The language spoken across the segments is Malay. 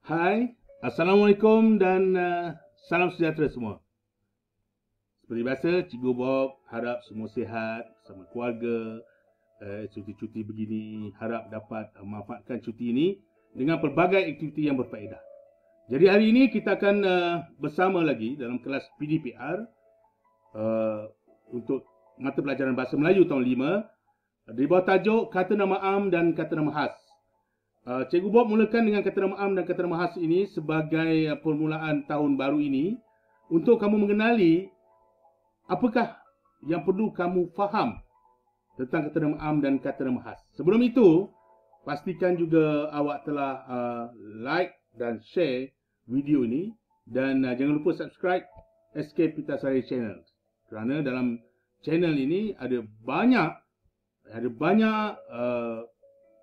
Hai, Assalamualaikum dan salam sejahtera semua. Seperti biasa, Cikgu Bob harap semua sihat bersama keluarga. Cuti-cuti begini harap dapat memanfaatkan cuti ini dengan pelbagai aktiviti yang berfaedah. Jadi hari ini kita akan bersama lagi dalam kelas PDPR untuk mata pelajaran Bahasa Melayu tahun 5 di bawah tajuk kata nama am dan kata nama khas. Cikgu Bob mulakan dengan kata nama am dan kata nama khas ini sebagai permulaan tahun baru ini untuk kamu mengenali apakah yang perlu kamu faham tentang kata nama am dan kata nama khas. Sebelum itu, pastikan juga awak telah like dan share video ini dan jangan lupa subscribe SK Pitasari Channel. Kerana dalam channel ini ada banyak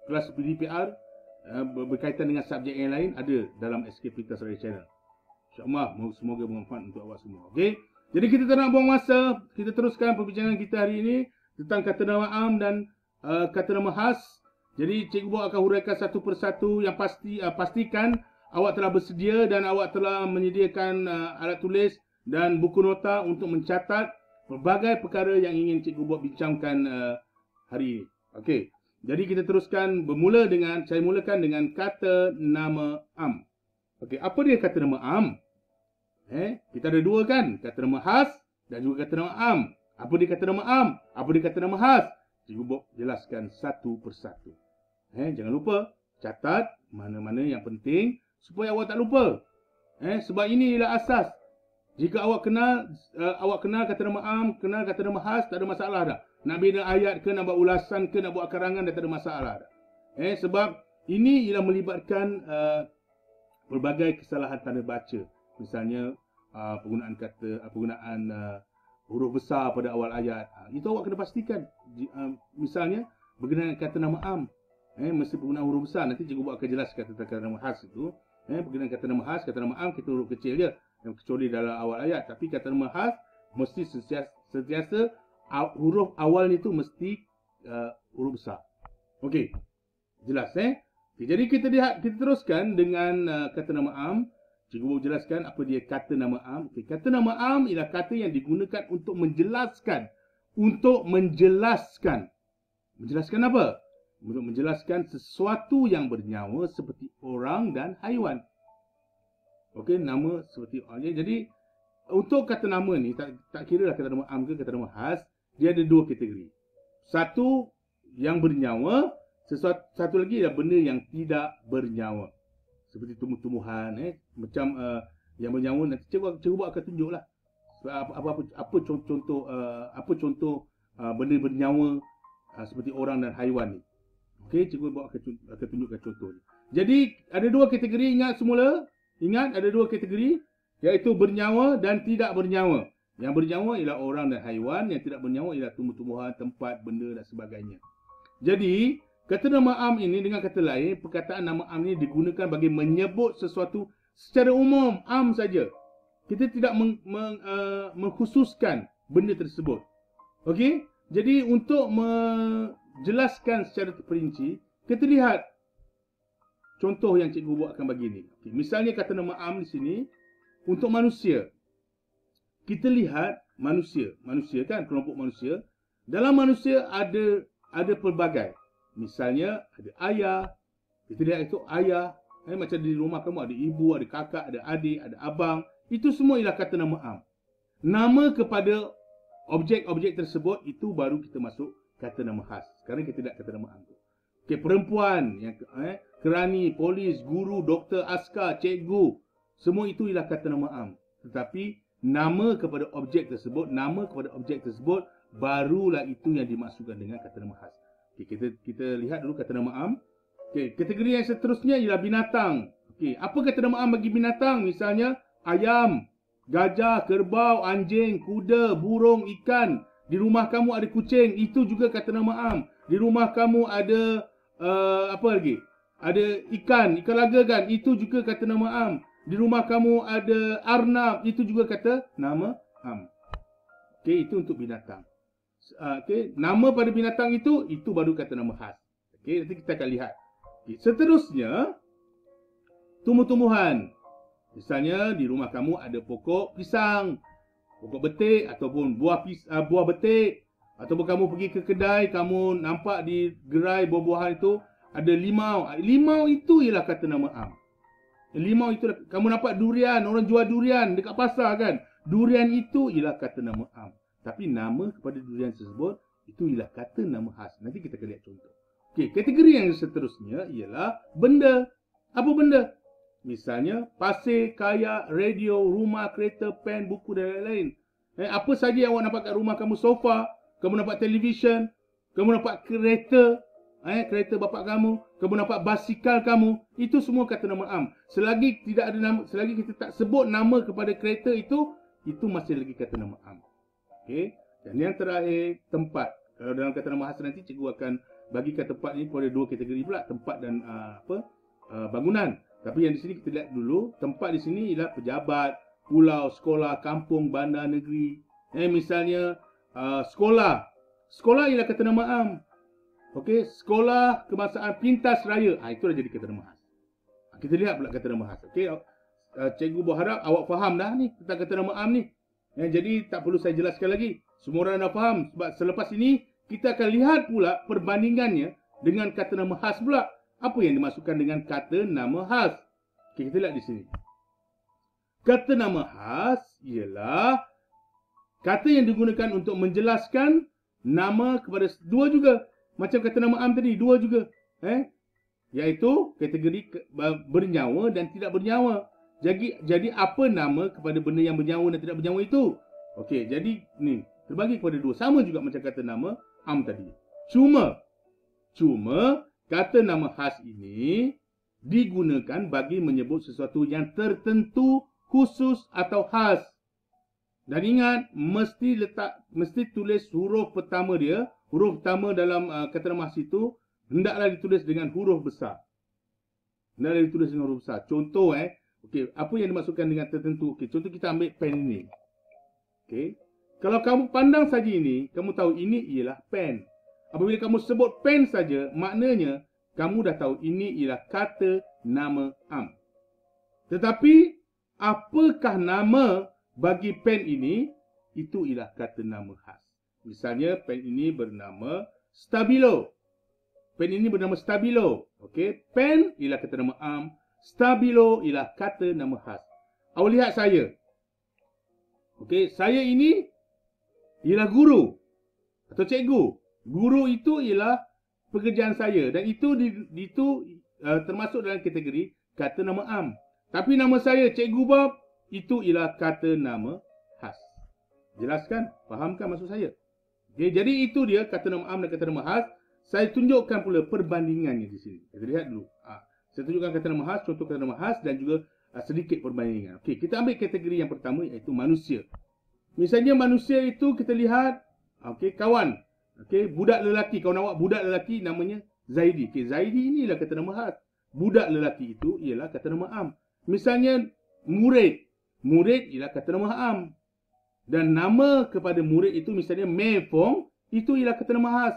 kelas PDPR berkaitan dengan subjek yang lain ada dalam SK Pitasari Channel. InsyaAllah semoga bermanfaat untuk awak semua. Okey. Jadi kita tak nak buang masa, kita teruskan perbincangan kita hari ini tentang kata nama am dan kata nama khas. Jadi Cikgu Bob akan huraikan satu persatu yang pastikan awak telah bersedia dan awak telah menyediakan alat tulis dan buku nota untuk mencatat pelbagai perkara yang ingin Cikgu Bob bincangkan hari ini. Okey. Jadi kita teruskan saya mulakan dengan kata nama am. Okey, apa dia kata nama am? Kita ada dua kan, kata nama khas dan juga kata nama am. Apa dia kata nama am? Apa dia kata nama khas? Cikgu Bob jelaskan satu persatu. Jangan lupa catat mana-mana yang penting supaya awak tak lupa. Sebab ini ialah asas. Jika awak kenal kata nama am, kenal kata nama khas, tak ada masalah dah. Nak bina ayat ke, nak buat ulasan ke, nak buat karangan, dah tak ada masalah dah. Sebab ini ialah melibatkan pelbagai kesalahan tanda baca. Misalnya penggunaan huruf besar pada awal ayat. Itu awak kena pastikan. Misalnya berkenaan kata nama am, mesti penggunaan huruf besar. Nanti Cikgu Bob akan jelaskan tentang kata nama khas itu. Berkenaan kata nama khas, kata nama am kita huruf kecil je, kecuali dalam awal ayat. Tapi kata nama khas mesti sentiasa huruf awal itu mesti huruf besar. Okey. Jelas Jadi kita teruskan dengan kata nama am. Cikgu Bob jelaskan apa dia kata nama am. Kata nama am ialah kata yang digunakan untuk menjelaskan. Menjelaskan apa? Untuk menjelaskan sesuatu yang bernyawa seperti orang dan haiwan. Okey, nama seperti orang. Jadi untuk kata nama ni tak kira lah kata nama am ke kata nama khas, dia ada dua kategori. Satu yang bernyawa, satu lagi adalah benda yang tidak bernyawa. Seperti tumbuh-tumbuhan, macam yang bernyawa. Nanti cikgu Bob akan tunjuklah apa contoh benda bernyawa seperti orang dan haiwan ni. Okey, cikgu Bob akan tunjukkan contoh ni. Jadi ada dua kategori, ingat semula. Ingat ada dua kategori, iaitu bernyawa dan tidak bernyawa. Yang bernyawa ialah orang dan haiwan, yang tidak bernyawa ialah tumbuh-tumbuhan, tempat, benda dan sebagainya. Jadi, kata nama am ini dengan kata lain, perkataan nama am ini digunakan bagi menyebut sesuatu secara umum, am saja. Kita tidak mengkhususkan benda tersebut. Okey? Jadi, untuk menjelaskan secara terperinci, kita lihat contoh yang Cikgu Bob akan bagi ni. Okay. Misalnya kata nama am di sini untuk manusia. Kita lihat manusia kan, kelompok manusia. Dalam manusia ada pelbagai. Misalnya ada ayah. Kita lihat itu ayah. Macam di rumah kamu ada ibu, ada kakak, ada adik, ada abang. Itu semua ialah kata nama am. Nama kepada objek-objek tersebut itu baru kita masuk kata nama khas. Sekarang kita lihat kata nama am tu. Okay, perempuan, yang kerani, polis, guru, doktor, askar, cikgu. Semua itu ialah kata nama am. Tetapi nama kepada objek tersebut, barulah itu yang dimaksudkan dengan kata nama khas. Okay, kita lihat dulu kata nama am. Okay, kategori yang seterusnya ialah binatang. Okay, apa kata nama am bagi binatang? Misalnya ayam, gajah, kerbau, anjing, kuda, burung, ikan. Di rumah kamu ada kucing, itu juga kata nama am. Di rumah kamu ada apa lagi? Ada ikan laga kan, itu juga kata nama am. Di rumah kamu ada arnab, itu juga kata nama am. Okey, itu untuk binatang. Okey, nama pada binatang itu baru kata nama khas. Okey, nanti kita akan lihat. Okay. Seterusnya, tumbuh-tumbuhan. Misalnya di rumah kamu ada pokok pisang, pokok betik ataupun buah betik, ataupun kamu pergi ke kedai, kamu nampak di gerai buah-buahan itu ada limau. Limau itu ialah kata nama am. Limau itu, kamu nampak durian, orang jual durian dekat pasar kan. Durian itu ialah kata nama am. Tapi nama kepada durian tersebut itu ialah kata nama khas. Nanti kita akan lihat contoh. Okey, kategori yang seterusnya ialah benda. Apa benda? Misalnya pasir, kayak, radio, rumah, kereta, pen, buku dan lain-lain. Apa saja yang awak nampak kat rumah kamu, sofa, kamu nampak televisyen, kamu nampak kereta, kereta bapak kamu nampak basikal kamu, itu semua kata nama am. Selagi tidak ada nama, selagi kita tak sebut nama kepada kereta itu masih lagi kata nama am. Okey. Dan yang terakhir, tempat. Kalau dalam kata nama khas nanti cikgu akan bagikan tempat ini kepada dua kategori pula, tempat dan bangunan. Tapi yang di sini kita lihat dulu, tempat di sini ialah pejabat, pulau, sekolah, kampung, bandar, negeri. Misalnya sekolah. Sekolah ialah kata nama am. Okey, sekolah kebangsaan pintas raya. Itu dah jadi kata nama khas. Kita lihat pula kata nama khas. Okey, cikgu berharap awak faham dah ni tentang kata nama am ni. Jadi tak perlu saya jelaskan lagi. Semua orang dah faham. Sebab selepas ini kita akan lihat pula perbandingannya dengan kata nama khas pula. Apa yang dimasukkan dengan kata nama khas? Okey, kita lihat di sini. Kata nama khas ialah kata yang digunakan untuk menjelaskan nama kepada dua juga. Macam kata nama am tadi, dua juga. Iaitu kategori bernyawa dan tidak bernyawa. Jadi apa nama kepada benda yang bernyawa dan tidak bernyawa itu? Okey, jadi ni terbagi kepada dua. Sama juga macam kata nama am tadi. Cuma kata nama khas ini digunakan bagi menyebut sesuatu yang tertentu, khusus atau khas. Dan ingat, mesti tulis huruf pertama dia. Huruf pertama dalam kata nama khas itu hendaklah ditulis dengan huruf besar. Contoh okey, apa yang dimaksudkan dengan tertentu? Okey, contoh kita ambil pen ini. Okey. Kalau kamu pandang saja ini, kamu tahu ini ialah pen. Apabila kamu sebut pen saja, maknanya kamu dah tahu ini ialah kata nama am. Tetapi apakah nama bagi pen ini? Itu ialah kata nama khas. Misalnya pen ini bernama Stabilo. Pen ini bernama Stabilo. Okey, pen ialah kata nama am, Stabilo ialah kata nama khas. Awak lihat saya. Okey, saya ini ialah guru atau cikgu. Guru itu ialah pekerjaan saya dan itu termasuk dalam kategori kata nama am. Tapi nama saya Cikgu Bob itu ialah kata nama khas. Jelaskan? Fahamkan maksud saya? Okay, jadi itu dia kata nama am dan kata nama khas. Saya tunjukkan pula perbandingannya di sini. Kita lihat dulu. Saya tunjukkan kata nama khas, contoh kata nama khas dan juga sedikit perbandingan. Okey, kita ambil kategori yang pertama iaitu manusia. Misalnya manusia itu kita lihat kawan. Okey, budak lelaki. Kawan awak budak lelaki namanya Zaidi. Okey, Zaidi inilah kata nama khas. Budak lelaki itu ialah kata nama am. Misalnya murid. Murid ialah kata nama am. Dan nama kepada murid itu misalnya Mei Fong, itu ialah kata nama khas.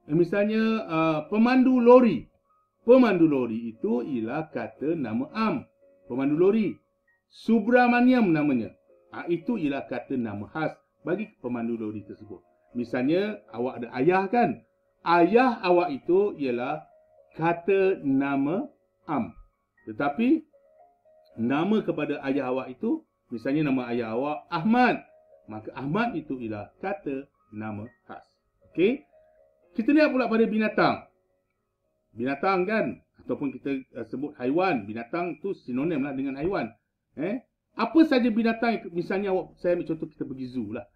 Misalnya pemandu lori. Pemandu lori itu ialah kata nama am. Pemandu lori. Subramaniam namanya. Itu ialah kata nama khas bagi pemandu lori tersebut. Misalnya awak ada ayah kan? Ayah awak itu ialah kata nama am. Tetapi nama kepada ayah awak itu, misalnya nama ayah awak Ahmad, maka Ahmad itu ialah kata nama khas. Okey? Kita lihat pula pada binatang. Binatang kan? Ataupun kita sebut haiwan. Binatang tu sinonim lah dengan haiwan. Apa saja binatang, misalnya saya ambil contoh kita pergi zoo lah.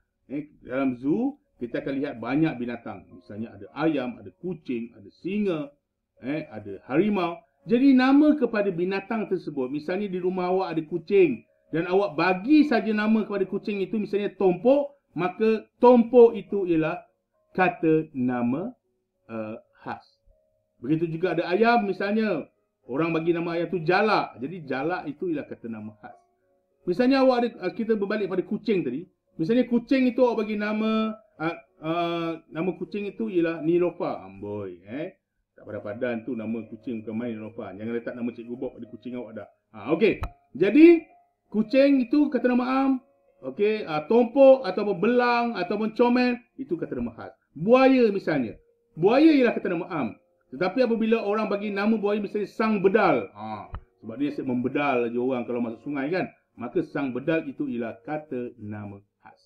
Dalam zoo, kita akan lihat banyak binatang. Misalnya ada ayam, ada kucing, ada singa, ada harimau. Jadi nama kepada binatang tersebut, misalnya di rumah awak ada kucing dan awak bagi saja nama kepada kucing itu misalnya Tompok, maka Tompok itu ialah kata nama khas. Begitu juga ada ayam, misalnya orang bagi nama ayam itu Jalak. Jadi Jalak itu ialah kata nama khas. Misalnya awak ada, kita berbalik pada kucing tadi. Misalnya kucing itu awak bagi nama nama kucing itu ialah Nilofa. Amboi, Tak padan tu nama kucing bukan main Nova. Jangan letak nama Cikgu Bob pada kucing awak dah. Okey. Jadi kucing itu kata nama am. Okey, tompok ataupun belang ataupun comel itu kata nama khas. Buaya misalnya. Buaya ialah kata nama am. Tetapi apabila orang bagi nama buaya misalnya sang bedal. Sebab dia asyik membedal je orang kalau masuk sungai kan. Maka sang bedal itu ialah kata nama khas.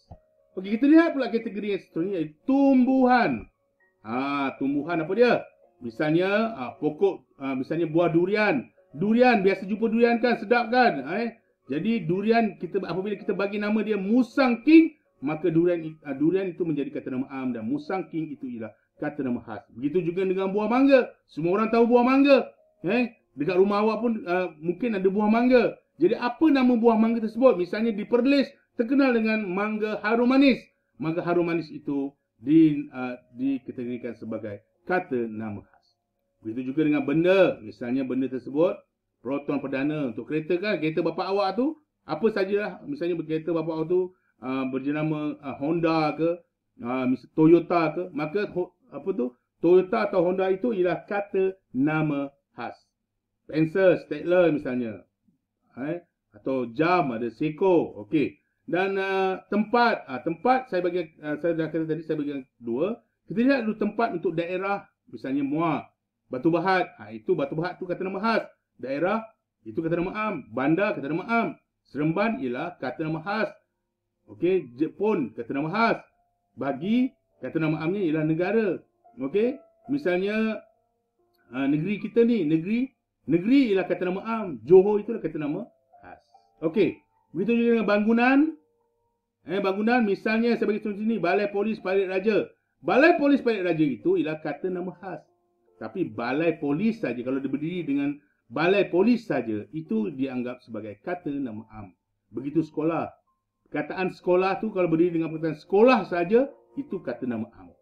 Okey, kita lihat pula kategori yang seterusnya iaitu tumbuhan. Tumbuhan apa dia? Misalnya pokok, misalnya buah durian. Durian, biasa jumpa durian kan, sedap kan? Jadi durian, apabila kita bagi nama dia Musang King, maka durian itu menjadi kata nama am dan Musang King itu ialah kata nama khas. Begitu juga dengan buah mangga. Semua orang tahu buah mangga. Dekat rumah awak pun mungkin ada buah mangga. Jadi apa nama buah mangga tersebut? Misalnya di Perlis terkenal dengan mangga harum manis. Mangga harum manis itu dikategorikan sebagai kata nama khas. Begitu juga dengan benda. Misalnya benda tersebut proton perdana untuk kereta kan. Kereta bapa awak tu apa sajalah. Misalnya kereta bapa awak tu berjenama Honda ke, misalnya Toyota ke. Maka Toyota atau Honda itu ialah kata nama khas. Pensel, stapler misalnya. Atau jam ada Seiko. Okey. Dan tempat. Tempat saya dah kata tadi saya bagi dua. Kita lihat dulu tempat untuk daerah. Misalnya Muar. Batu Bahat. Itu Batu Bahat tu kata nama khas. Daerah itu kata nama am. Bandar kata nama am. Seremban ialah kata nama khas. Okey, Jepun kata nama khas. Bagi kata nama amnya ialah negara. Okey, misalnya negeri kita ni, negeri ialah kata nama am. Johor itulah kata nama khas. Okey, begitu juga dengan bangunan. Bangunan misalnya saya bagi contoh sini Balai Polis Parit Raja. Balai Polis Parit Raja itu ialah kata nama khas. Tapi balai polis saja, kalau dia berdiri dengan balai polis saja, itu dianggap sebagai kata nama am. Begitu sekolah. Perkataan sekolah tu kalau berdiri dengan perkataan sekolah saja, itu kata nama am.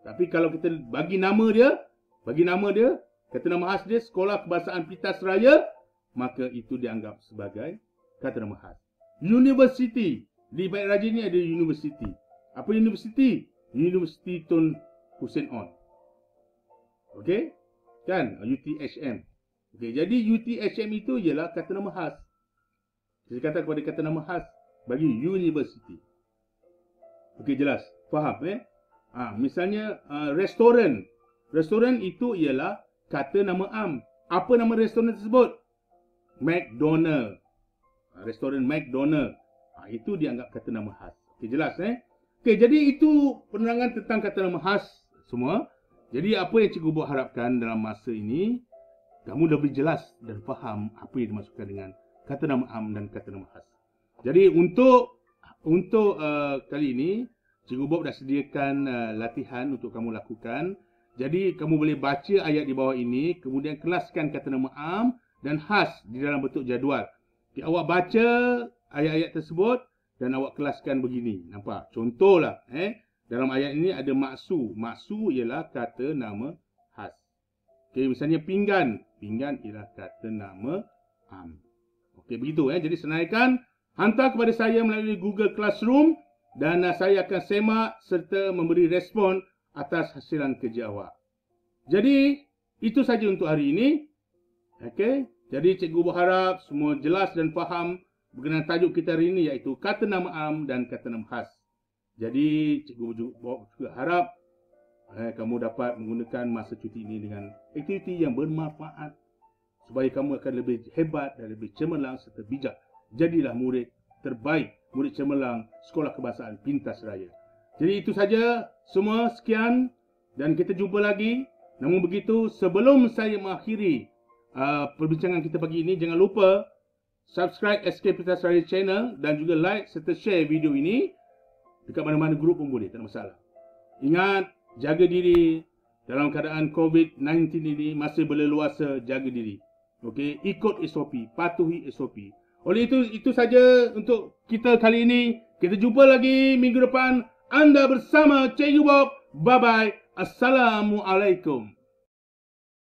Tapi kalau kita bagi nama dia, kata nama khas dia, Sekolah Kebahasaan Pitas Raya, maka itu dianggap sebagai kata nama khas. University. Di Parit Raja ni ada university. Apa university? University Tun Hussein On. Okey? Kan? UTHM. Okey, jadi UTHM itu ialah kata nama khas. Saya kata kepada kata nama khas bagi university. Okey, jelas. Faham misalnya restoran. Restoran itu ialah kata nama am. Apa nama restoran tersebut? McDonald. Restoran McDonald. Itu dianggap kata nama khas. Okey, jelas Okey, jadi itu penerangan tentang kata nama khas semua. Jadi apa yang Cikgu Bob harapkan dalam masa ini, kamu lebih jelas dan faham apa yang dimaksudkan dengan kata nama am dan kata nama khas. Jadi untuk kali ini, Cikgu Bob dah sediakan latihan untuk kamu lakukan. Jadi kamu boleh baca ayat di bawah ini, kemudian kelaskan kata nama am dan khas di dalam bentuk jadual. Okay, awak baca ayat-ayat tersebut dan awak kelaskan begini. Nampak? Contohlah. Dalam ayat ini ada maksu. Maksu ialah kata nama khas. Okey, misalnya pinggan. Pinggan ialah kata nama am. Okey, begitu Jadi senaraikan, hantar kepada saya melalui Google Classroom dan saya akan semak serta memberi respon atas hasilan kerja awak. Jadi, itu saja untuk hari ini. Okey, jadi cikgu berharap semua jelas dan faham berkenaan tajuk kita hari ini iaitu kata nama am dan kata nama khas. Jadi cikgu juga harap kamu dapat menggunakan masa cuti ini dengan aktiviti yang bermanfaat supaya kamu akan lebih hebat dan lebih cemerlang serta bijak. Jadilah murid terbaik, murid cemerlang Sekolah Kebahasaan Pintas Raya. Jadi itu saja semua, sekian dan kita jumpa lagi. Namun begitu, sebelum saya mengakhiri perbincangan kita pagi ini, jangan lupa subscribe SK Pintas Raya channel dan juga like serta share video ini dekat mana-mana grup pun boleh, tak ada masalah. Ingat, jaga diri dalam keadaan COVID-19 ini, masih berleluasa, jaga diri. Okey, ikut SOP, patuhi SOP. Oleh itu saja untuk kita kali ini. Kita jumpa lagi minggu depan. Anda bersama Cikgu Bob. Bye-bye. Assalamualaikum.